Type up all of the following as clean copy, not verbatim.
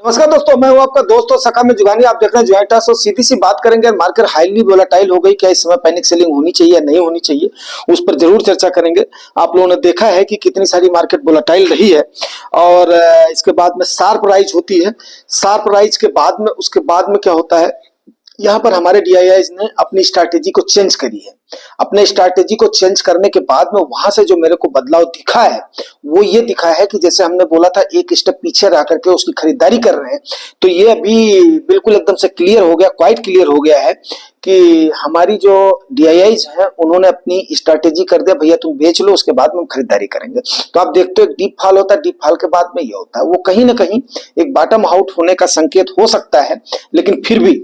नमस्कार दोस्तों, मैं हूं आपका दोस्त और सखा में जुगानी। आप देख रहे हैं ज्वाइंटस और सीधी सी बात करेंगे। मार्केट हाईली वोलेटाइल हो गई, क्या इस समय पैनिक सेलिंग होनी चाहिए या नहीं होनी चाहिए, उस पर जरूर चर्चा करेंगे। आप लोगों ने देखा है कि कितनी सारी मार्केट वोलेटाइल रही है और इसके बाद में शार्प राइज होती है। शार्प राइज के बाद में उसके बाद में क्या होता है, यहाँ पर हमारे डीआईआईज ने अपनी स्ट्रैटेजी को चेंज करी है। अपने स्ट्रैटेजी को चेंज करने के बाद में वहां से जो मेरे को बदलाव दिखा है वो ये दिखा है कि जैसे हमने बोला था एक स्टेप पीछे रह करके उसकी खरीदारी कर रहे हैं, तो ये अभी बिल्कुल एकदम से क्लियर हो गया, क्वाइट क्लियर हो गया है कि हमारी जो डीआईआईज हैं उन्होंने अपनी स्ट्रैटेजी कर दिया, भैया तुम बेच लो, उसके बाद में हम खरीदारी करेंगे। तो आप देखते हो एक डीप फॉल होता है, डीप फॉल के बाद में ये होता है, वो कहीं ना कहीं एक बॉटम आउट होने का संकेत हो सकता है। लेकिन फिर भी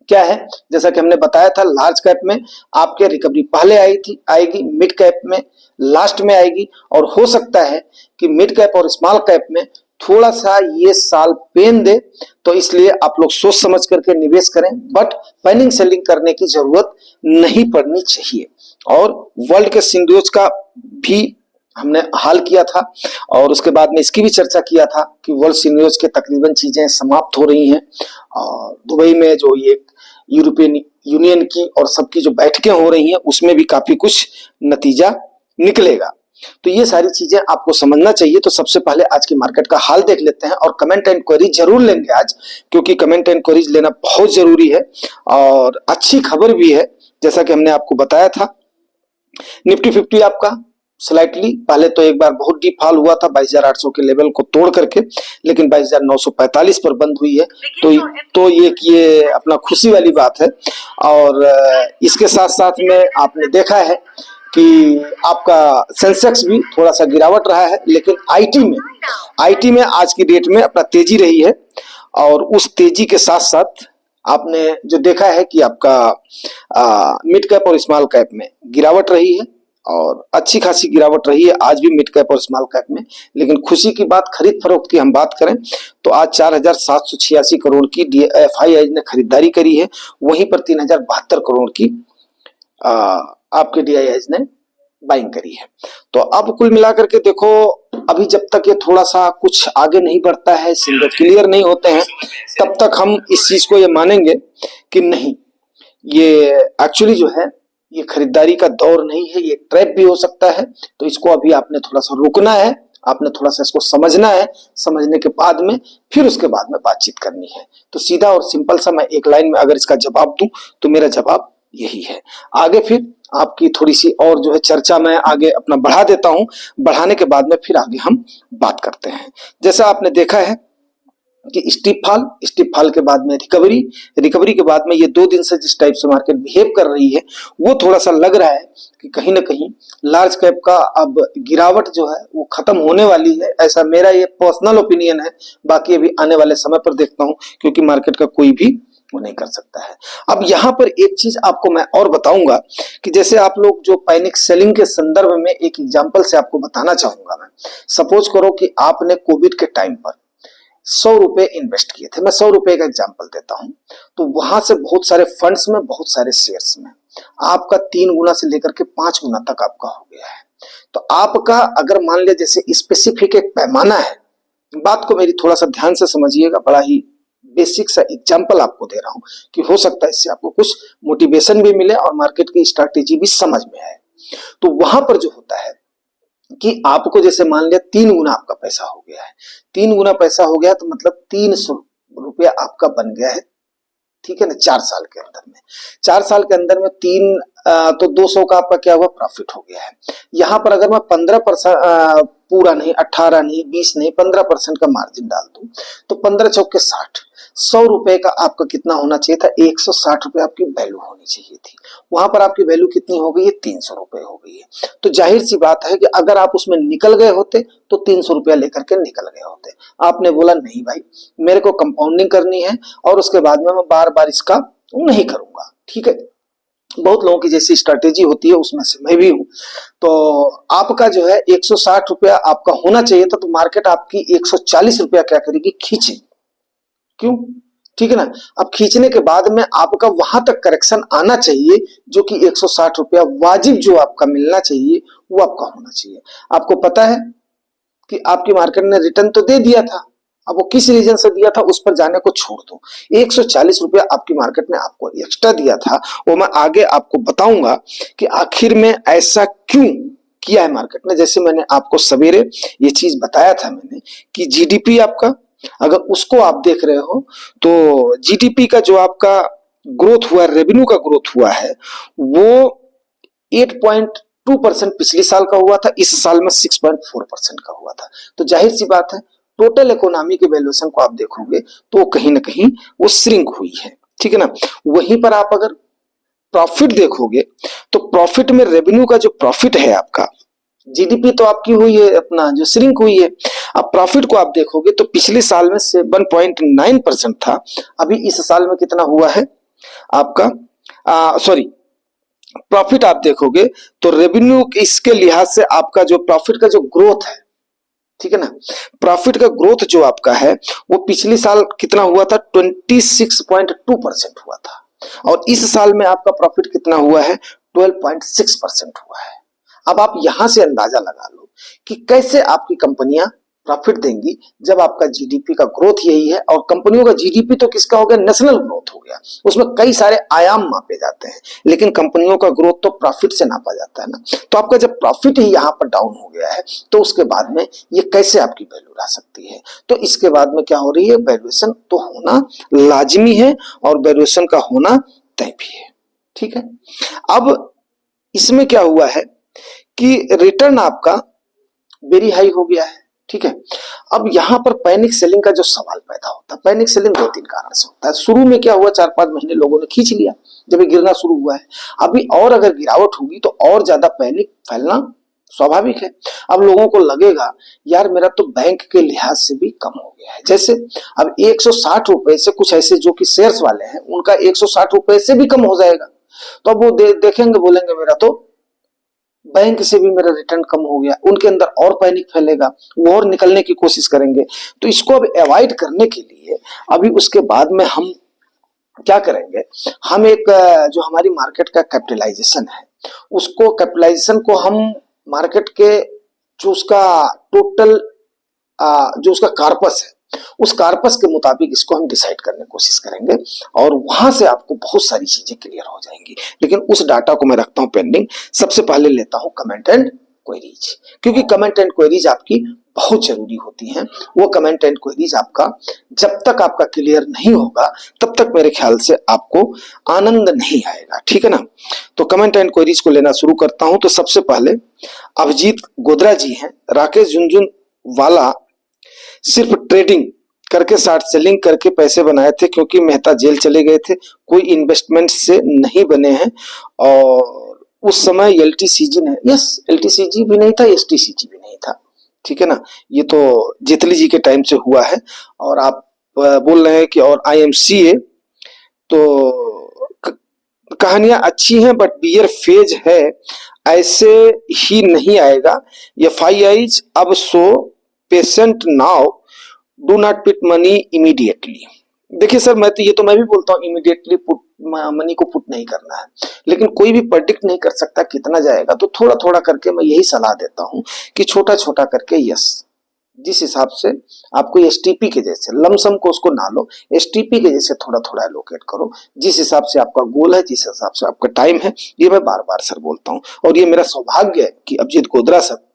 क्या है, जैसा कि हमने बताया था, लार्ज कैप में आपके रिकवरी पहले आएगी, मिड कैप में लास्ट में आएगी, और हो सकता है कि मिड कैप और स्मॉल कैप में थोड़ा सा ये साल पेन दे। तो इसलिए आप लोग सोच समझ करके निवेश करें, बट पैनिक सेलिंग करने की जरूरत नहीं पड़नी चाहिए। और वर्ल्ड के सिंडिकेट्स का भी हमने हाल किया था और उसके बाद में इसकी भी चर्चा किया था कि वर्ल्ड सिंडिकेट्स के तकरीबन चीजें समाप्त हो रही हैं और दुबई में जो ये यूरोपियन यूनियन की और सबकी जो बैठकें हो रही हैं उसमें भी काफी कुछ नतीजा निकलेगा। तो ये सारी चीजें आपको समझना चाहिए। तो सबसे पहले आज की मार्केट का हाल देख लेते हैं और कमेंट एंड क्वेरीज जरूर लेंगे आज, क्योंकि कमेंट एंड क्वेरीज लेना बहुत जरूरी है और अच्छी खबर भी है। जैसा कि हमने आपको बताया था, निफ्टी 50 आपका स्लाइटली पहले तो एक बार बहुत डीप फॉल हुआ था 22,800 के लेवल को तोड़ करके, लेकिन 22,945 पर बंद हुई है। तो ये अपना खुशी वाली बात है। और इसके साथ साथ में आपने देखा है कि आपका सेंसेक्स भी थोड़ा सा गिरावट रहा है, लेकिन आईटी में आज की डेट में अपना तेजी रही है। और उस तेजी के साथ साथ आपने जो देखा है कि आपका मिड कैप और स्मॉल कैप में गिरावट रही है और अच्छी खासी गिरावट रही है आज भी मिड कैप और स्मॉल कैप में। लेकिन खुशी की बात, खरीद फरोख्त की हम बात करें तो आज 4,786 करोड़ की एफआईआई ने खरीदारी करी है, वहीं पर 3,072 करोड़ की आपके डीआईआईज ने बाइंग करी है। तो अब कुल मिलाकर के देखो, अभी जब तक ये थोड़ा सा कुछ आगे नहीं बढ़ता है, सिंबल क्लियर नहीं होते हैं, तब तक हम इस चीज को ये मानेंगे कि नहीं, ये एक्चुअली जो है ये खरीदारी का दौर नहीं है, ये ट्रैप भी हो सकता है। तो इसको अभी आपने थोड़ा सा रुकना है, आपने थोड़ा सा इसको समझना है, समझने के बाद में फिर उसके बाद में बातचीत करनी है। तो सीधा और सिंपल सा मैं एक लाइन में अगर इसका जवाब दूं तो मेरा जवाब यही है। आगे फिर आपकी थोड़ी सी और जो है चर्चा मैं आगे अपना बढ़ा देता हूं, बढ़ाने के बाद में फिर आगे हम बात करते हैं। जैसा आपने देखा है कि स्टीप फॉल के बाद में रिकवरी के बाद में ये 2 दिन से जिस टाइप से मार्केट बिहेव कर रही है वो थोड़ा सा लग रहा है कि कहीं ना कहीं लार्ज कैप का अब गिरावट जो है वो खत्म होने वाली है। ऐसा मेरा ये पर्सनल ओपिनियन है, बाकी अभी आने वाले समय पर देखता हूं, क्योंकि मार्केट का कोई भी वो नहीं कर सकता है। अब यहाँ पर एक चीज आपको मैं और बताऊंगा कि जैसे आप लोग जो पैनिक सेलिंग के संदर्भ में एक एग्जांपल से आपको बताना चाहूंगा। मैं सपोज करो कि आपने कोविड के टाइम पर 100 रुपए इन्वेस्ट किए थे, मैं 100 रुपए का एग्जांपल देता हूं, तो वहां से बहुत सारे फंड्स में, बहुत सारे शेयर्स में आपका 3 गुना से लेकर के 5 गुना तक आपका हो गया है। तो आपका अगर मान लिया, जैसे स्पेसिफिक एक पैमाना है, बात को मेरी थोड़ा सा ध्यान से समझिएगा, बड़ा ही बेसिक सा एग्जांपल आपको दे रहा हूं कि हो सकता है इससे आपको कुछ मोटिवेशन भी मिले और मार्केट की स्ट्रैटेजी भी समझ में आए। तो वहां पर जो होता है कि आपको जैसे मान लिया 3 गुना आपका पैसा हो गया है, 3 गुना पैसा हो गया तो मतलब 300 रुपया आपका बन गया है, ठीक है ना, 4 साल के अंदर में। 4 साल के अंदर में तो 200 का आपका क्या हुआ, प्रॉफिट हो गया है। यहाँ पर अगर मैं 15% पूरा नहीं, 18 नहीं, 20 नहीं, 15% का मार्जिन डाल दूं तो 15 चौके 60, 100 रुपए का आपका कितना होना चाहिए था, 160 रुपए आपकी वैल्यू होनी चाहिए थी। वहां पर आपकी वैल्यू कितनी हो गई है, 300 रुपए हो गई है। तो जाहिर सी बात है कि अगर आप उसमें निकल गए होते तो 300 रुपया लेकर के निकल गए होते। आपने बोला नहीं भाई, मेरे को कंपाउंडिंग करनी है और उसके बाद में मैं बार बार इसका नहीं करूंगा, ठीक है। बहुत लोगों की जैसी स्ट्रैटेजी होती है उसमें से मैं भी हूं। तो आपका जो है 160 रुपया आपका होना चाहिए था, तो मार्केट आपकी 140 रुपया क्या करेगी, खींचे। क्यों, ठीक है ना। अब खींचने के बाद में आपका वहां तक करेक्शन आना चाहिए जो कि 160 रुपया वाजिब जो आपका मिलना चाहिए वो आपका होना चाहिए। आपको पता है कि आपकी मार्केट ने रिटर्न तो दे दिया था, अब वो किस रीजन से दिया था उस पर जाने को छोड़ दो। 140 रुपया आपकी मार्केट ने आपको एक्स्ट्रा दिया था, वो मैं आगे आपको बताऊंगा कि आखिर में ऐसा क्यों किया है मार्केट ने। जैसे मैंने आपको सवेरे ये चीज बताया था मैंने कि जीडीपी आपका, अगर उसको आप देख रहे हो तो जीडीपी का जो आपका ग्रोथ हुआ, रेवेन्यू का ग्रोथ हुआ है, वो 8.2% पिछले साल का हुआ था, इस साल में 6.4% का हुआ था। तो जाहिर सी बात है टोटल इकोनॉमी के वैल्यूएशन को आप देखोगे तो कहीं ना कहीं वो श्रिंक हुई है, ठीक है ना। वहीं पर आप अगर प्रॉफिट देखोगे तो प्रॉफिट में रेवेन्यू का जो प्रॉफिट है आपका, जीडीपी तो आपकी हुई है अपना जो श्रिंक हुई है। अब प्रॉफिट को आप देखोगे तो पिछले साल में से 1.9% था, अभी इस साल में कितना हुआ है आपका, सॉरी प्रॉफिट आप देखोगे तो रेवेन्यू इसके लिहाज से आपका जो प्रॉफिट का जो ग्रोथ है, ठीक है ना, प्रॉफिट का ग्रोथ जो आपका है वो पिछले साल कितना हुआ था, 26.2% हुआ था, और इस साल में आपका प्रॉफिट कितना हुआ है, 12.6% हुआ है। अब आप यहां से अंदाजा लगा लो कि कैसे आपकी कंपनियां प्रॉफिट देंगी जब आपका जीडीपी का ग्रोथ यही है। और कंपनियों का जीडीपी तो किसका हो गया, नेशनल ग्रोथ हो गया, उसमें कई सारे आयाम मापे जाते हैं, लेकिन कंपनियों का ग्रोथ तो प्रॉफिट से नापा जाता है ना। तो आपका जब प्रॉफिट ही यहाँ पर डाउन हो गया है तो उसके बाद में ये कैसे आपकी वैल्यू ला सकती है। तो इसके बाद में क्या हो रही है, वैल्यूएशन तो होना लाजमी है और वैल्यूएशन का होना तय भी है, ठीक है। अब इसमें क्या हुआ है कि रिटर्न आपका वेरी हाई हो गया है, ठीक है। अब यहां पर पैनिक सेलिंग का जो सवाल पैदा होता है, पैनिक सेलिंग दो तीन कारण से होता है। शुरू में क्या हुआ, 4-5 महीने लोगों ने खींच लिया जब ये गिरना शुरू हुआ है। अभी और अगर गिरावट होगी तो और ज्यादा पैनिक फैलना स्वाभाविक है। अब लोगों को लगेगा यार मेरा तो बैंक के लिहाज से भी कम हो गया है। जैसे अब 160 रुपए से कुछ ऐसे जो कि शेयर्स वाले हैं उनका 160 रुपए से भी कम हो जाएगा, तो अब वो देखेंगे, बोलेंगे मेरा तो बैंक से भी मेरा रिटर्न कम हो गया, उनके अंदर और पैनिक फैलेगा, वो और निकलने की कोशिश करेंगे। तो इसको अब अवॉइड करने के लिए अभी उसके बाद में हम क्या करेंगे, हम एक जो हमारी मार्केट का कैपिटलाइजेशन है उसको, कैपिटलाइजेशन को हम मार्केट के जो उसका टोटल जो उसका कार्पस है उस कार्पस के मुताबिक इसको हम डिसाइड करने की कोशिश करेंगे और वहां से आपको बहुत सारी चीजें क्लियर हो जाएंगी। लेकिन उस डाटा को मैं रखता हूं पेंडिंग। सबसे पहले लेता हूं कमेंट एंड क्वेरीज, क्योंकि कमेंट एंड क्वेरीज आपकी बहुत जरूरी होती हैं। वो कमेंट एंड क्वेरीज आपका जब तक आपका क्लियर नहीं होगा तब तक मेरे ख्याल से आपको आनंद नहीं आएगा, ठीक है ना। तो कमेंट एंड क्वेरीज को लेना शुरू करता हूं। तो सबसे पहले अभिजीत गोदरा जी हैं, राकेश झुनझुनवाला सिर्फ ट्रेडिंग करके शॉर्ट सेलिंग करके पैसे बनाए थे क्योंकि मेहता जेल चले गए थे, कोई इन्वेस्टमेंट से नहीं बने हैं। और उस समय एलटीसीजी ने, यस एलटीसीजी भी नहीं था, एसटीसीजी भी नहीं था, ठीक है ना। ये तो जेटली जी के टाइम से हुआ है। और आप बोल रहे हैं कि और आईएमसीए, तो कहानियां अच्छी हैं बट बियर फेज है, ऐसे ही नहीं आएगा। एफआईआईज अब so patient now, do not put money immediately. देखिए सर, मैं भी बोलता हूँ इमीडिएटली पुट मनी को पुट नहीं करना है, लेकिन कोई भी प्रेडिक्ट नहीं कर सकता कितना जाएगा। तो थोड़ा थोड़ा करके मैं यही सलाह देता हूँ कि छोटा छोटा करके, यस जिस हिसाब से आपको एसटीपी के जैसे लमसम को उसको ना लो, एसटीपी के जैसे थोड़ा थोड़ा एलोकेट करो, जिस हिसाब से आपका गोल है, जिस हिसाब से आपका टाइम है। ये मैं बार बार सर बोलता हूँ और ये मेरा सौभाग्य है कि अभिजीत गोदरा सर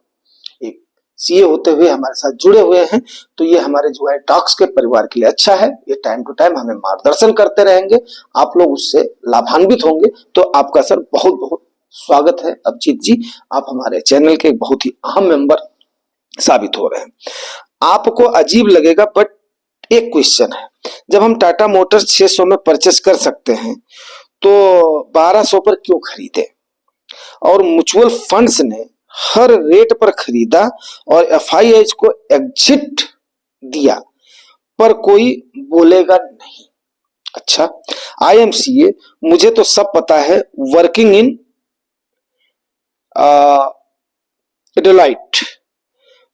एक सीए होते हुए हमारे साथ जुड़े हुए हैं। तो ये हमारे जो है टॉक्स के परिवार के लिए अच्छा है। ये टाइम टू टाइम हमें मार्गदर्शन करते रहेंगे, आप लोग उससे लाभान्वित होंगे। तो आपका सर बहुत बहुत स्वागत है अभिजीत जी, आप हमारे चैनल के बहुत ही अहम मेंबर साबित हो रहे हैं। आपको अजीब लगेगा बट एक क्वेश्चन है, जब हम टाटा मोटर्स 600 में परचेस कर सकते हैं तो 1200 पर क्यों खरीदे? और म्यूचुअल फंड्स ने हर रेट पर खरीदा और एफआईआईज को एग्जिट दिया पर कोई बोलेगा नहीं। अच्छा, आईएमसीए मुझे तो सब पता है, working in Deloitte,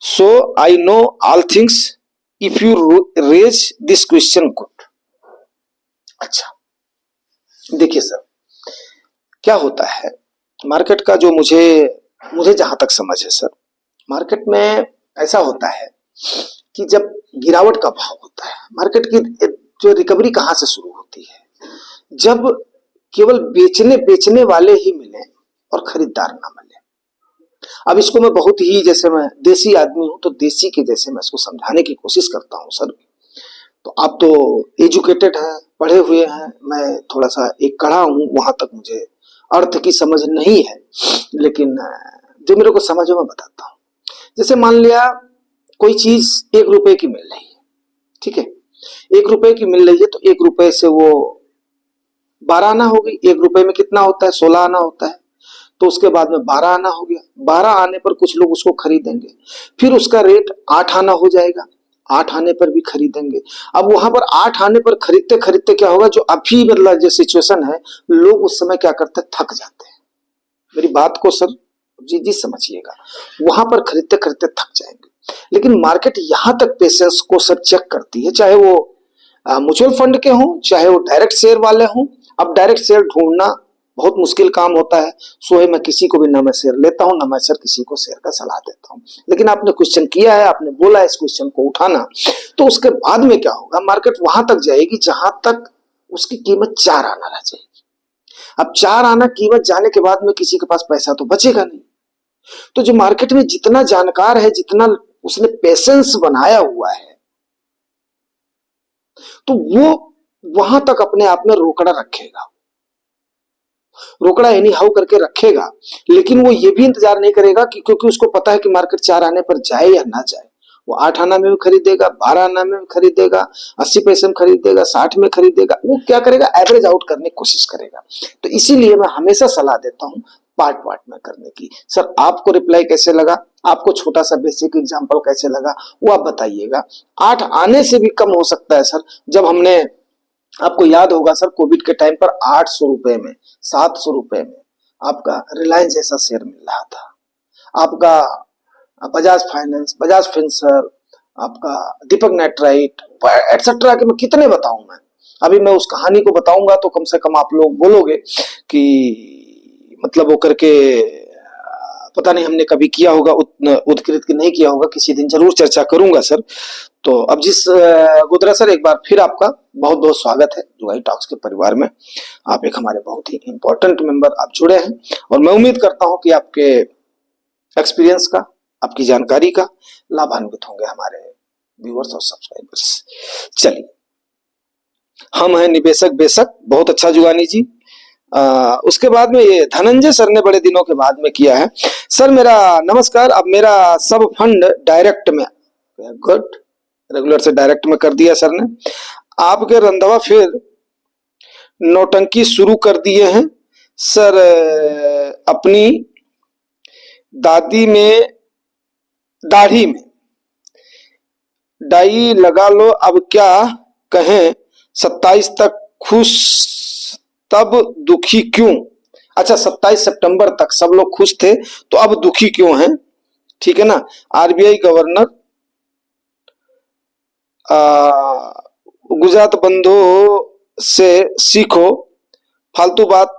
so I know all things, if you raise this question good। अच्छा देखिए सर, क्या होता है मार्केट का, जो मुझे जहां तक समझ है सर, मार्केट में ऐसा होता है कि जब गिरावट का भाव होता है, मार्केट की जो रिकवरी कहां से शुरू होती है, जब केवल बेचने वाले ही मिले और खरीदार ना मिले। अब इसको मैं बहुत ही, जैसे मैं देसी आदमी हूं तो देसी के जैसे मैं इसको समझाने की कोशिश करता हूं सर। तो आप तो एजुकेटेड हैं, पढ़े हुए हैं, मैं थोड़ा सा एक कड़ा हूं, वहां तक मुझे अर्थ की समझ नहीं है, लेकिन जो मेरे को समझ है मैं बताता हूं। जैसे मान लिया कोई चीज 1 रुपए की मिल रही है, ठीक है, 1 रुपए की मिल रही है, तो 1 रुपए से वो 12 आना हो गई। 1 रुपए में कितना होता है, 16 आना होता है। तो उसके बाद में 12 आना हो गया। 12 आने पर कुछ लोग उसको खरीदेंगे, फिर उसका रेट 8 आना हो जाएगा, 8 आने पर भी खरीदेंगे। अब वहां पर 8 आने पर खरीदते खरीदते क्या होगा, जो अभी मतलब जो सिचुएशन है, लोग उस समय क्या करते हैं, थक जाते हैं। मेरी बात को सर जी समझिएगा, वहां पर खरीदते खरीदते थक जाएंगे। लेकिन मार्केट यहां तक पेशेंस को सर चेक करती है, चाहे वो म्यूचुअल फंड के हों, चाहे वो डायरेक्ट शेयर वाले हों। अब डायरेक्ट शेयर ढूंढना बहुत मुश्किल काम होता है, सो है मैं किसी को भी ना मैं शेयर लेता हूं, ना मैं सर किसी को शेयर का सलाह देता हूं। लेकिन आपने क्वेश्चन किया है, आपने बोला इस क्वेश्चन को उठाना, तो उसके बाद में क्या होगा, मार्केट वहां तक जाएगी जहां तक उसकी कीमत 4 आना रह जाएगी। अब 4 आना कीमत जाने के बाद में किसी के पास पैसा तो बचेगा नहीं। तो जो मार्केट में जितना जानकार है, जितना उसने पेशेंस बनाया हुआ है, तो वो वहां तक अपने आप में रोकड़ा रखेगा, रोकड़ा एनी हाउ करके रखेगा। लेकिन वो ये भी इंतजार नहीं करेगा कि, क्योंकि उसको पता है कि मार्केट 4 आने पर जाए या ना जाए, वो 8 आना में भी खरीदेगा, 12 आना में भी खरीदेगा, 80 पैसे में खरीदेगा, 60 में खरीदेगा। वो क्या करेगा, एवरेज आउट करने की कोशिश करेगा। तो इसीलिए मैं हमेशा सलाह देता हूं पार्ट पार्ट में करने की। सर आपको रिप्लाई कैसे लगा, आपको छोटा सा बेसिक एग्जांपल कैसे लगा, वो आप बताइएगा। 8 आने से भी कम हो सकता है सर। जब हमने, आपको याद होगा सर, कोविड के टाइम पर 800 रुपए में, 700 रुपए में आपका रिलायंस जैसा शेयर मिल रहा था, आपका बजाज फाइनेंस, बजाज फिनसर्व, आपका दीपक नाइट्राइट एटसेट्रा के मैं कितने बताऊं मैं। अभी मैं उस कहानी को बताऊंगा तो कम से कम आप लोग बोलोगे कि मतलब वो करके पता नहीं हमने कभी किया होगा उद्धृत कि नहीं किया होगा, किसी दिन जरूर चर्चा करूंगा सर। तो अब जिस गुदरा सर, एक बार फिर आपका बहुत बहुत स्वागत है जुगाई टॉक्स के परिवार में। आप एक हमारे बहुत ही इंपॉर्टेंट मेंबर आप जुड़े हैं, और मैं उम्मीद करता हूं कि आपके एक्सपीरियंस का, आपकी जानकारी का लाभान्वित होंगे हमारे व्यूअर्स और सब्सक्राइबर्स। चलिए, हम हैं निवेशक बेशक, बहुत अच्छा जुगानी जी। उसके बाद में ये धनंजय सर ने बड़े दिनों के बाद में किया है। सर मेरा नमस्कार, अब मेरा सब फंड डायरेक्ट में, गुड, रेगुलर से डायरेक्ट में कर दिया सर ने। आपके रंधवा फिर नौटंकी शुरू कर दिए हैं सर, अपनी दादी में दाढ़ी में डाई लगा लो, अब क्या कहें, 27 तक खुश तब दुखी क्यों। अच्छा, 27 सितंबर तक सब लोग खुश थे, तो अब दुखी क्यों हैं, ठीक है ना। आरबीआई गवर्नर गुजरात बंधु से सीखो, फालतू बात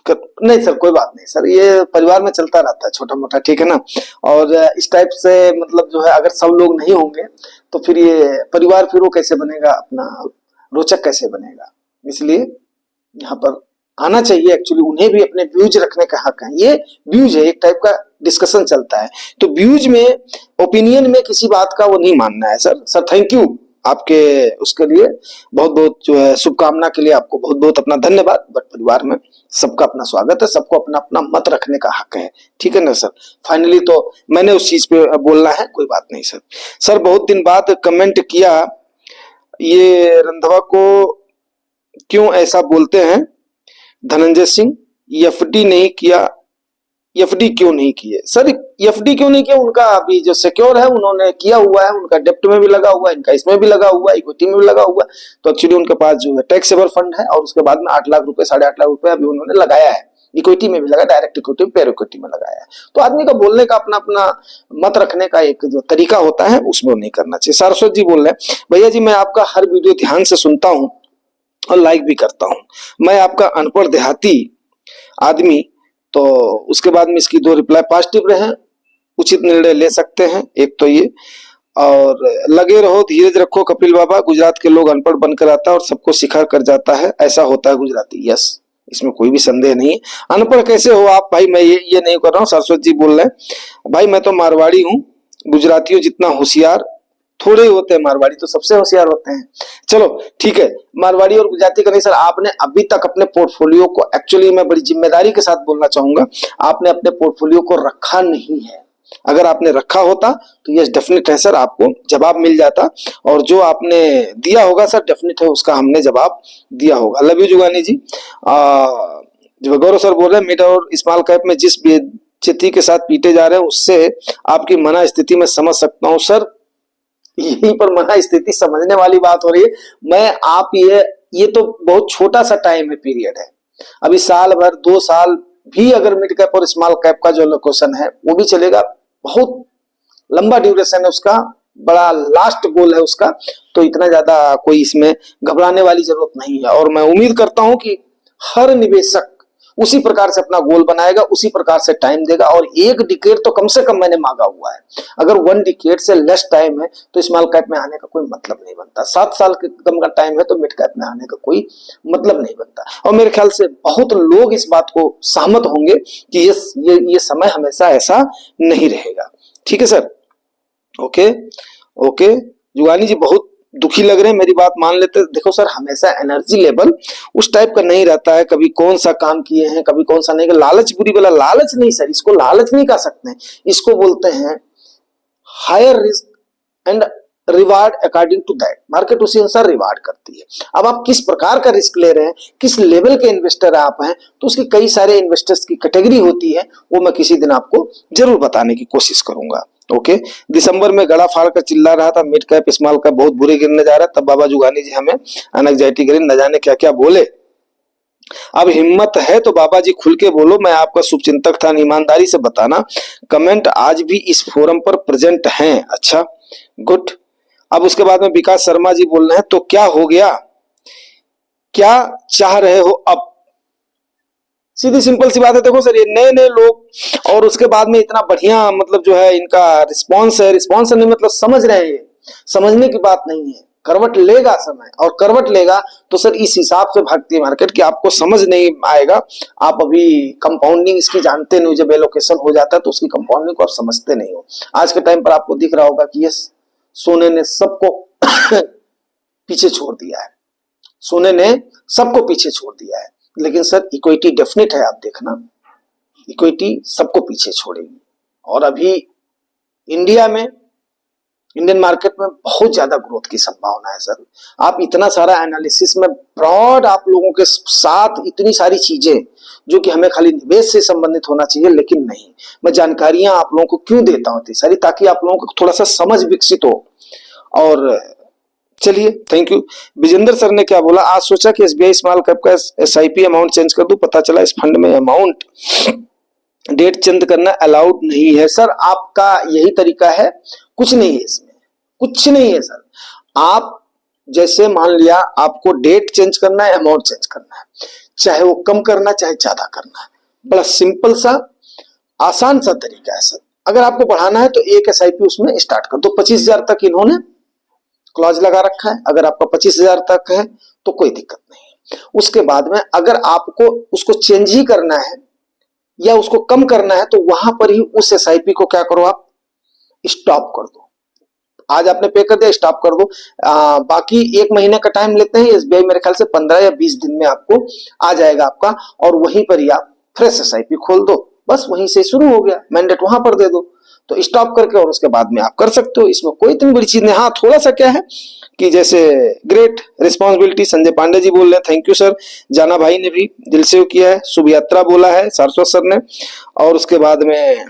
नहीं सर, कोई बात नहीं सर, ये परिवार में चलता रहता है छोटा मोटा, ठीक है ना। और इस टाइप से मतलब जो है, अगर सब लोग नहीं होंगे तो फिर ये परिवार फिर वो कैसे बनेगा, अपना रोचक कैसे बनेगा। इसलिए यहाँ पर आना चाहिए। एक्चुअली उन्हें भी अपने व्यूज रखने का हक है। ये व्यूज है, एक टाइप का डिस्कशन चलता है, तो व्यूज में, ओपिनियन में किसी बात का वो नहीं मानना है सर। सर थैंक यू आपके उसके लिए, बहुत बहुत जो है शुभकामना के लिए आपको बहुत बहुत अपना धन्यवाद। बट परिवार में सबका अपना स्वागत है, सबको अपना अपना मत रखने का हक है, ठीक है ना सर। फाइनली तो मैंने उस चीज पे बोलना है, कोई बात नहीं सर। सर बहुत दिन बाद कमेंट किया, ये रंधवा को क्यों ऐसा बोलते हैं धनंजय सिंह, एफडी नहीं किया, एफडी क्यों नहीं किए सर, एफडी क्यों नहीं किया, उनका अभी जो सिक्योर है उन्होंने किया हुआ है, उनका डेप्ट में भी लगा हुआ है, इनका इसमें भी लगा हुआ है, इक्विटी में भी लगा हुआ है। तो एक्चुअली उनके पास जो है टैक्स सेवर फंड है, और उसके बाद में 8 लाख रुपए, 8.5 लाख रुपए अभी उन्होंने लगाया है, इक्विटी में भी लगा, डायरेक्ट इक्विटी में, पेयर इक्विटी में लगाया है। तो आदमी का बोलने का अपना अपना मत रखने का एक जो तरीका होता है, उसमें नहीं करना चाहिए। सारस्वत जी बोल रहे हैं, भैया जी मैं आपका हर वीडियो ध्यान से सुनता हूँ और लाइक भी करता हूँ। मैं आपका अनपढ़ देहाती आदमी, तो उसके बाद में इसकी 2 रिप्लाई पॉजिटिव रहे, उचित निर्णय ले सकते हैं, एक तो ये। और लगे रहो, धीरज रखो कपिल बाबा, गुजरात के लोग अनपढ़ बनकर आता है और सबको सिखा कर जाता है, ऐसा होता है गुजराती। यस, इसमें कोई भी संदेह नहीं है। अनपढ़ कैसे हो आप भाई, मैं ये नहीं कर रहा हूँ। सरस्वती जी बोल रहे हैं भाई मैं तो मारवाड़ी हूँ, गुजरातियों जितना होशियार थोड़े ही होते हैं, मारवाड़ी तो सबसे होशियार होते हैं। चलो ठीक है, मारवाड़ी और गुजराती का नहीं सर, आपने अभी तक अपने पोर्टफोलियो को, एक्चुअली मैं बड़ी जिम्मेदारी के साथ बोलना चाहूंगा, आपने अपने पोर्टफोलियो को रखा नहीं है। अगर आपने रखा होता तो यस डेफिनेट है सर, आपको जवाब मिल जाता, और जो आपने दिया होगा सर डेफिनेट है उसका हमने जवाब दिया होगा। लव यू जुगानी जी। जो गौरव सर बोल रहे हैं मिड और स्मॉल कैप में जिस बेइज्जती के साथ पीटे जा रहे हैं उससे आपकी मना स्थिति में समझ सकता हूं सर। यहीं पर मना स्थिति समझने वाली बात हो रही है। मैं आप ये तो बहुत छोटा सा टाइम है, पीरियड है, अभी साल भर 2 साल भी अगर मिड कैप और स्मॉल कैप का जो लोकेशन है वो भी चलेगा, बहुत लंबा ड्यूरेशन है उसका, बड़ा लास्ट गोल है उसका, तो इतना ज्यादा कोई इसमें घबराने वाली जरूरत नहीं है। और मैं उम्मीद करता हूं कि हर निवेशक उसी प्रकार से अपना गोल बनाएगा, उसी प्रकार से टाइम देगा, और 1 डिकेड तो कम से कम मैंने मांगा हुआ है। अगर 1 डिकेड से लेस टाइम है तो स्मॉल कैप में आने का कोई मतलब नहीं बनता, 7 साल के कम का टाइम है तो मिड कैप में आने का कोई मतलब नहीं बनता। और मेरे ख्याल से बहुत लोग इस बात को सहमत होंगे कि ये समय हमेशा ऐसा नहीं रहेगा। ठीक है सर, ओके ओके। जुगानी जी बहुत दुखी लग रहे हैं, मेरी बात मान लेते। देखो सर, हमेशा एनर्जी लेवल उस टाइप का नहीं रहता है, कभी कौन सा काम किए हैं कभी कौन सा नहीं। लालच बुरी वाला लालच नहीं सर, इसको लालच नहीं कह सकते हैं, इसको बोलते हैं higher risk and reward according to that. Market उसी अनुसार रिवार्ड करती है। अब आप किस प्रकार का रिस्क ले रहे हैं, किस लेवल के इन्वेस्टर आप हैं, तो उसकी कई सारे इन्वेस्टर्स की कैटेगरी होती है, वो मैं किसी दिन आपको जरूर बताने की कोशिश करूंगा। ओके, दिसंबर में गड़ा फाड़ कर चिल्ला रहा था मिड कैप स्मॉल कैप बहुत बुरे गिरने जा रहा है, तब बाबा जुगानी जी हमें एंग्जाइटी करी, न जाने क्या क्या बोले। अब हिम्मत है तो बाबा जी खुल के बोलो, मैं आपका शुभचिंतक था, ईमानदारी से बताना। कमेंट आज भी इस फोरम पर प्रेजेंट हैं। अच्छा गुड। अब उसके बाद में विकास शर्मा जी बोल रहे हैं तो क्या हो गया, क्या चाह रहे हो अब। सीधी सिंपल सी बात है। देखो सर, ये नए नए लोग और उसके बाद में इतना बढ़िया मतलब जो है इनका रिस्पॉन्स है, रिस्पॉन्स नहीं मतलब समझ रहे हैं, समझने की बात नहीं है, करवट लेगा समय, और करवट लेगा तो सर इस हिसाब से भागती है मार्केट कि आपको समझ नहीं आएगा। आप अभी कंपाउंडिंग इसकी जानते नहीं, जब एलोकेशन हो जाता है तो उसकी कंपाउंडिंग को आप समझते नहीं हो। आज के टाइम पर आपको दिख रहा होगा कि ये सोने ने सबको पीछे छोड़ दिया है, सोने ने सबको पीछे छोड़ दिया है। लेकिन सर इक्विटी डेफिनेट है, आप देखना इक्विटी सबको पीछे छोड़ेगी। और अभी इंडिया में, इंडियन मार्केट में बहुत ज्यादा ग्रोथ की संभावना है सर। आप इतना सारा एनालिसिस में ब्रॉड आप लोगों के साथ इतनी सारी चीजें जो कि हमें खाली निवेश से संबंधित होना चाहिए, लेकिन नहीं, मैं जानकारियां आप लोगों को क्यों देता हूं सारी, ताकि आप लोगों को थोड़ा सा समझ विकसित हो। और चलिए थैंक यू। विजेंद्र सर ने क्या बोला, आज सोचा कि एसबीआई स्मॉल कैप का एसआईपी अमाउंट चेंज कर दूं, पता चला इस फंड में अमाउंट डेट चेंज करना अलाउड नहीं है। सर आपका यही तरीका है, कुछ नहीं है इसमें, कुछ नहीं है सर। आप जैसे मान लिया आपको डेट चेंज करना है, अमाउंट चेंज करना है, चाहे वो कम करना चाहे ज्यादा करना है, बड़ा सिंपल सा आसान सा तरीका है सर। अगर आपको बढ़ाना है तो एक एसआईपी उसमें स्टार्ट कर दो। 25,000 तक इन्होंने क्लॉज लगा रखा है, अगर आपका 25,000 तक है तो कोई दिक्कत नहीं है। उसके बाद में अगर आपको उसको चेंज ही करना है या उसको कम करना है तो वहां पर ही उस एसआईपी को क्या करो, आप स्टॉप कर दो। आज आपने पे कर दिया, स्टॉप कर दो। बाकी 1 महीने का टाइम लेते हैं एसबीआई, मेरे ख्याल से 15 या 20 दिन में आपको आ जाएगा आपका, और वहीं पर ही आप फ्रेश एसआईपी खोल दो, बस वहीं से शुरू हो गया, मैंडेट वहां पर दे दो, तो स्टॉप करके और उसके बाद में आप कर सकते हो। इसमें कोई इतनी बड़ी चीज नहीं। हाँ थोड़ा सा क्या है कि जैसे ग्रेट रिस्पॉन्सिबिलिटी, संजय पांडे जी बोल रहे हैं, थैंक यू सर। जाना भाई ने भी दिल से किया है, शुभ यात्रा बोला है सारस्वत सर ने। और उसके बाद में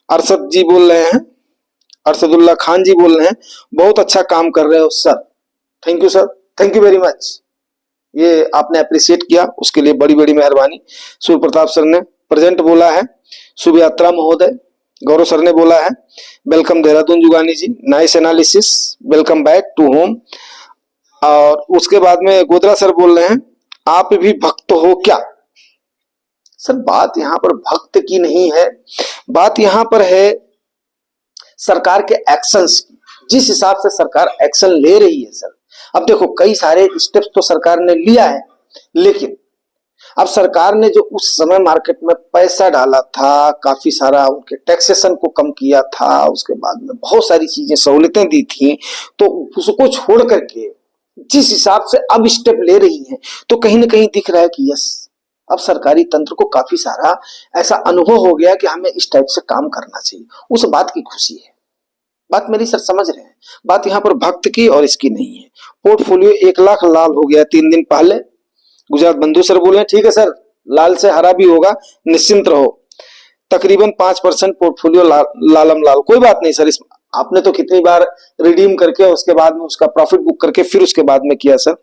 अरशद जी बोल रहे हैं, अरशदुल्ला खान जी बोल रहे हैं, बहुत अच्छा काम कर रहे हो sir, thank you sir, thank you very much. ये आपने अप्रिशिएट किया, उसके लिए बड़ी बड़ी मेहरबानी। सूर्य प्रताप सर ने प्रेजेंट बोला है, शुभ यात्रा महोदय। गौरव सर ने बोला है, welcome Dehradun Jugani ji, nice analysis, welcome back to home. और उसके बाद में गोदरा सर बोल रहे हैं, आप भी भक्त हो क्या। सर बात यहां पर भक्त की नहीं है, बात यहां पर है सरकार के एक्शंस की, जिस हिसाब से सरकार एक्शन ले रही है सर। अब देखो कई सारे स्टेप्स तो सरकार ने लिया है, लेकिन अब सरकार ने जो उस समय मार्केट में पैसा डाला था, काफी सारा उनके टैक्सेशन को कम किया था, उसके बाद में बहुत सारी चीजें सहूलियतें दी थी, तो उसको छोड़ करके जिस हिसाब से अब स्टेप ले रही है, तो कहीं ना कहीं दिख रहा है कि यस, अब सरकारी तंत्र को काफी सारा ऐसा अनुभव हो गया कि हमें इस टाइप से काम करना चाहिए। उस बात की खुशी है। बात मेरी सर समझ रहे हैं? बात यहाँ पर भक्त की और इसकी नहीं है। पोर्टफोलियो 1 लाख लाल हो गया 3 दिन पहले। गुजरात बंधु सर बोले ठीक है सर, लाल से हरा भी होगा, निश्चिंत रहो। तकरीबन 5% पोर्टफोलियो लालम लाल। कोई बात नहीं सर, इस आपने तो कितनी बार रिडीम करके उसके बाद में उसका प्रॉफिट बुक करके फिर उसके बाद में किया सर।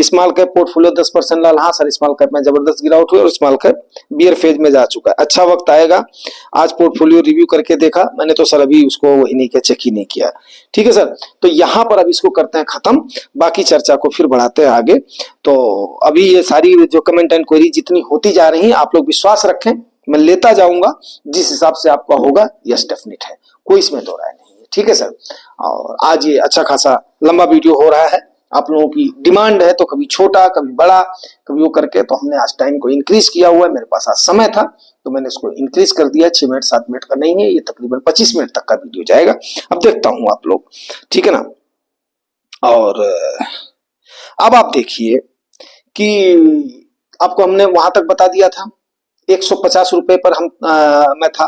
स्मॉल कैप पोर्टफोलियो 10% लाल। हाँ सर, स्मॉल कैप में जबरदस्त गिरावट हुई और स्मॉल कैप बियर फेज में जा चुका है। अच्छा वक्त आएगा। आज पोर्टफोलियो रिव्यू करके देखा मैंने तो सर, अभी उसको वही नहीं किया, चेक ही नहीं किया। ठीक है सर, तो यहां पर अब इसको करते हैं खत्म, बाकी चर्चा को फिर बढ़ाते हैं आगे। तो अभी ये सारी जो कमेंट एंड क्वेरी जितनी होती जा रही है, आप लोग विश्वास रखें, मैं लेता जाऊंगा जिस हिसाब से आपका होगा। यस डेफिनेट है, कोई इसमें दो राय नहीं है। ठीक है सर, और आज ये अच्छा खासा लंबा वीडियो हो रहा है। आप लोगों की डिमांड है तो कभी छोटा कभी बड़ा कभी वो करके, तो हमने आज टाइम को इंक्रीज किया हुआ है। मेरे पास आज समय था तो मैंने इसको इंक्रीज कर दिया। 6 मिनट 7 मिनट का नहीं है, ये तकरीबन 25 मिनट तक का वीडियो जाएगा। अब देखता हूं आप लोग, ठीक है ना। और अब आप देखिए कि आपको हमने वहां तक बता दिया था 150 रुपए पर मैं था।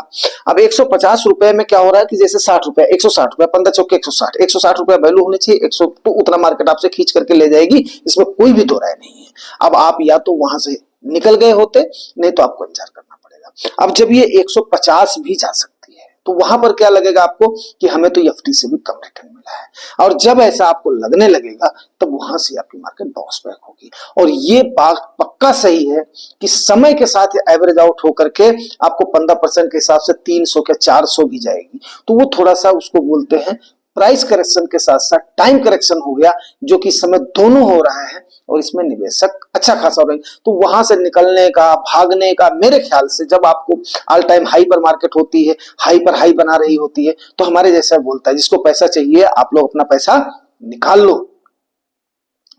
अब 150 रुपए में क्या हो रहा है कि जैसे 60 रुपए, 160 रुपए, 15 चौके 160 रुपए वैल्यू होनी चाहिए। 100 तो उतना मार्केट आपसे खींच करके ले जाएगी, इसमें कोई भी दो राय नहीं है। अब आप या तो वहां से निकल गए होते, नहीं तो आपको इंतजार करना पड़ेगा। अब जब ये 150 भी जा सकती है तो वहां पर क्या लगेगा आपको कि हमें तो एफडी से भी कम रिटर्न मिला है। और जब ऐसा आपको लगने लगेगा तब वहां से आपकी मार्केट बाउंस बैक होगी। और ये बात पक्का सही है कि समय के साथ एवरेज आउट होकर के आपको 15% के हिसाब से 300 के 400 भी जाएगी। तो वो थोड़ा सा उसको बोलते हैं प्राइस करेक्शन के साथ साथ टाइम करेक्शन हो गया, जो कि इस समय दोनों हो रहा है और इसमें निवेशक अच्छा खासा हो रहे हैं। तो वहां से निकलने का, भागने का, मेरे ख्याल से जब आपको ऑल टाइम हाई पर मार्केट होती है, हाई पर हाई बना रही होती है, तो हमारे जैसा बोलता है जिसको पैसा चाहिए आप लोग अपना पैसा निकाल लो।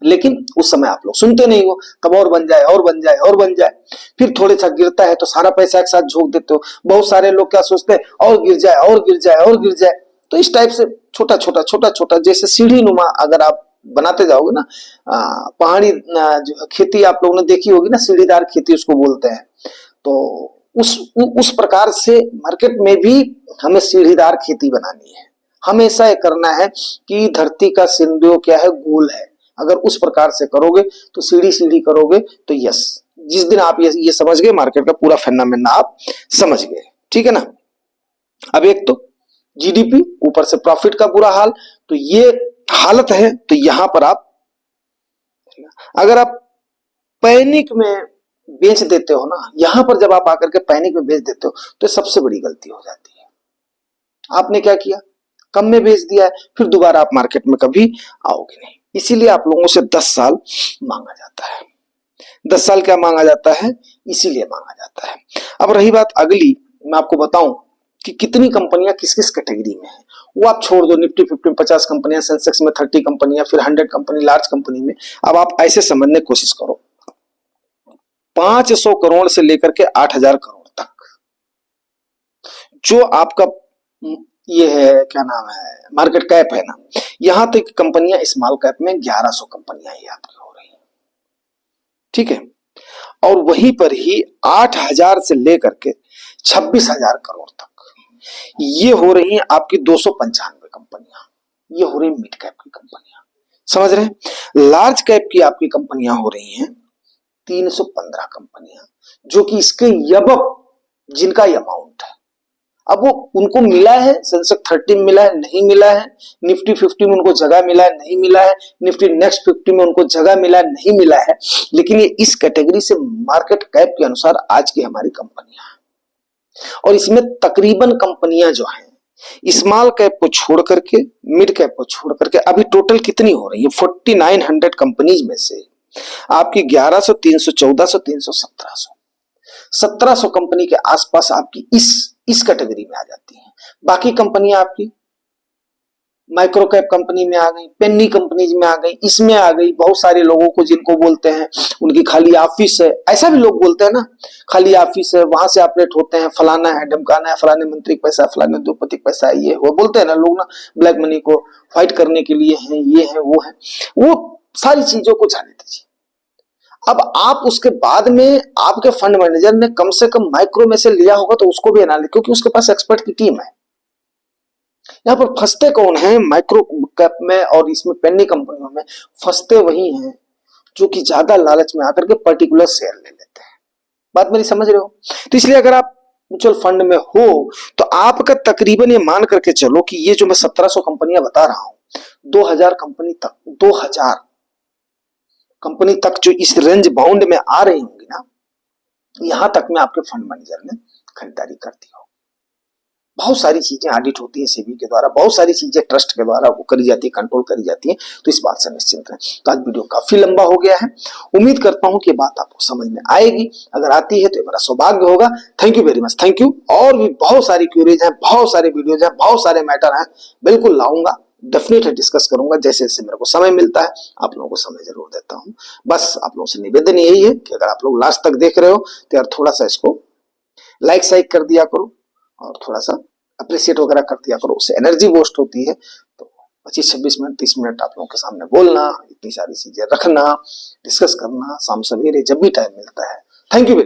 लेकिन उस समय आप लोग सुनते नहीं हो, कब और बन जाए और बन जाए और बन जाए। फिर थोड़े सा गिरता है तो सारा पैसा एक साथ झोंक देते हो। बहुत सारे लोग क्या सोचते हैं, और गिर जाए और गिर जाए और गिर जाए। तो इस टाइप से छोटा छोटा जैसे सीढ़ी नुमा अगर आप बनाते जाओगे ना, पहाड़ी जो खेती आप लोगों ने देखी होगी ना, सीढ़ीदार खेती उसको बोलते हैं। तो उस प्रकार से मार्केट में भी हमें सीढ़ीदार खेती बनानी है। हमेशा ये करना है कि धरती का सिंधु क्या है, गोल है। अगर उस प्रकार से करोगे तो सीढ़ी सीढ़ी करोगे तो यस, जिस दिन आप ये समझ गए मार्केट का पूरा फेनोमेना आप समझ गए। ठीक है ना। अब एक तो जीडीपी, ऊपर से प्रॉफिट का बुरा हाल, तो ये हालत है। तो यहां पर आप अगर आप पैनिक में बेच देते हो ना, यहां पर जब आप आकर के पैनिक में बेच देते हो तो सबसे बड़ी गलती हो जाती है। आपने क्या किया, कम में बेच दिया है, फिर दोबारा आप मार्केट में कभी आओगे नहीं। इसीलिए आप लोगों से 10 साल मांगा जाता है। 10 साल क्या मांगा जाता है, इसीलिए मांगा जाता है। अब रही बात अगली, मैं आपको बताऊं कि कितनी कंपनियां किस किस कैटेगरी में है, वो आप छोड़ दो। निफ्टी 50 50 कंपनियां, सेंसेक्स में 30 कंपनियां, फिर 100 कंपनी लार्ज कंपनी में। अब आप ऐसे समझने की कोशिश करो, 500 करोड़ से लेकर के 8000 करोड़ तक जो आपका ये है, क्या नाम है, मार्केट कैप है ना, यहां तक कंपनियां स्मॉल कैप में 1100 कंपनियां ही आपकी हो रही है। ठीक है। और वहीं पर ही 8000 से लेकर के 26000 करोड़ तक ये हो रही हैं आपकी 295 कंपनियां। ये हो रही मिड कैप की कंपनियां, समझ रहे हैं। लार्ज कैप की आपकी कंपनियां हो रही हैं 315 कंपनियां, जो कि इसके यबक जिनका अमाउंट है। अब वो उनको मिला है, सेंसेक्स 30 में मिला है, नहीं मिला है, निफ्टी 50 में उनको जगह मिला है, नहीं मिला है, निफ्टी नेक्स्ट 50 में उनको जगह मिला है, नहीं मिला है। लेकिन ये इस कैटेगरी से मार्केट कैप के अनुसार आज की हमारी कंपनियां हैं। और इसमें तकरीबन कंपनियां जो हैं स्मॉल कैप को छोड़ करके, मिड कैप को छोड़ करके, अभी टोटल कितनी हो रही है, 4900 कंपनीज में से आपकी 1100, 300, 1400, 300, 1700 कंपनी के आसपास आपकी इस कैटेगरी में आ जाती हैं। बाकी कंपनियां आपकी माइक्रो कैप कंपनी में आ गई, पेन्नी कंपनीज में आ गई, इसमें आ गई। बहुत सारे लोगों को जिनको बोलते हैं उनकी खाली ऑफिस है, ऐसा भी लोग बोलते हैं ना, खाली ऑफिस है, वहां से ऑपरेट होते हैं, फलाना है ढमकाना है, फलाने मंत्री का पैसा, फलाने उद्योगपति का पैसा, ये वो बोलते हैं ना लोग ना, ब्लैक मनी को फाइट करने के लिए है, ये है वो है, वो सारी चीजों को जाने दीजिए। अब आप उसके बाद में आपके फंड मैनेजर ने कम से कम माइक्रो में से लिया होगा तो उसको भी एनालिसिस, क्योंकि उसके पास एक्सपर्ट की टीम है। यहाँ पर फंसते कौन है माइक्रो कैप में और इसमें पेन्नी कंपनियों में? फंसते वही हैं जो कि ज्यादा लालच में आकर के पर्टिकुलर शेयर ले लेते हैं। बात मेरी समझ रहे हो? तो इसलिए अगर आप म्यूचुअल फंड में हो तो आपका तकरीबन ये मान करके चलो कि ये जो मैं 1700 कंपनियां बता रहा हूं, 2000 कंपनी तक, 2000 कंपनी तक जो इस रेंज बाउंड में आ रही होंगी ना, यहां तक में आपके फंड मैनेजर ने खरीदारी कर दी हो। बहुत सारी चीजें ऑडिट होती है सेबी के द्वारा, बहुत सारी चीजें ट्रस्ट के द्वारा वो करी जाती है, कंट्रोल करी जाती है। तो इस बात से निश्चिंत रहें। तो आज वीडियो काफी लंबा हो गया है, उम्मीद करता हूं कि बात आपको समझ में आएगी। अगर आती है तो मेरा सौभाग्य होगा। Thank you very much, thank you. और भी बहुत सारी क्यूरीज हैं, बहुत सारे वीडियोज हैं, बहुत सारे मैटर हैं, बिल्कुल लाऊंगा, डेफिनेटली डिस्कस करूंगा जैसे जैसे मेरे को समय मिलता है। आप लोगों को समय जरूर देता हूं। बस आप लोगों से निवेदन यही है कि अगर आप लोग लास्ट तक देख रहे हो तो यार थोड़ा सा इसको लाइक साइक कर दिया करो और थोड़ा सा अप्रिशिएट वगैरह कर दिया करो, उससे एनर्जी बूस्ट होती है। तो 25-26 मिनट 30 मिनट आप लोगों के सामने बोलना, इतनी सारी चीजें रखना, डिस्कस करना शाम सवेरे जब भी टाइम मिलता है। Thank you very